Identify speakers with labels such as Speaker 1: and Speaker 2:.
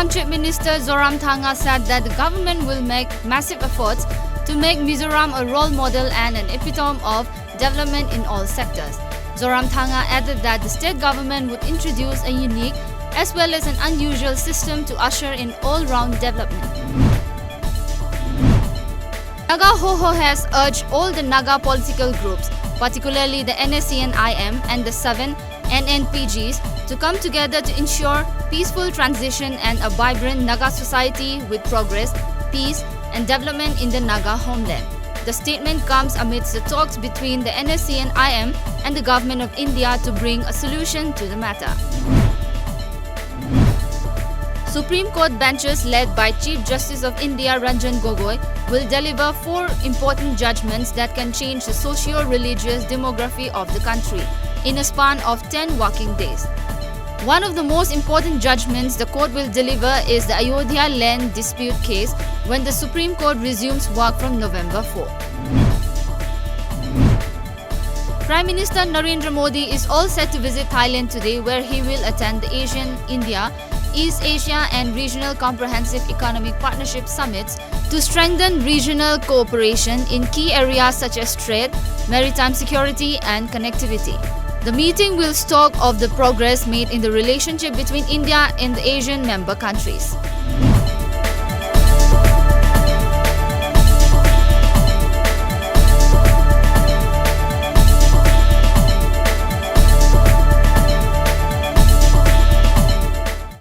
Speaker 1: Mizoram Chief Minister Zoramthanga said that the government will make massive efforts to make Mizoram a role model and an epitome of development in all sectors. Zoramthanga added that the state government would introduce a unique as well as an unusual system to usher in all-round development. Naga Hoho has urged all the Naga political groups, particularly the NSCN-IM and the 7 NNPGs, to come together to ensure peaceful transition and a vibrant Naga society with progress, peace and development in the Naga homeland. The statement comes amidst the talks between the NSCN-IM and the Government of India to bring a solution to the matter. Supreme Court benches led by Chief Justice of India Ranjan Gogoi will deliver 4 important judgments that can change the socio-religious demography of the country in a span of 10 working days. One of the most important judgments the court will deliver is the Ayodhya land dispute case when the Supreme Court resumes work from November 4. Prime Minister Narendra Modi is all set to visit Thailand today, where he will attend the ASEAN, India, East Asia and Regional Comprehensive Economic Partnership Summits to strengthen regional cooperation in key areas such as trade, maritime security and connectivity. The meeting will talk of the progress made in the relationship between India and the Asian member countries.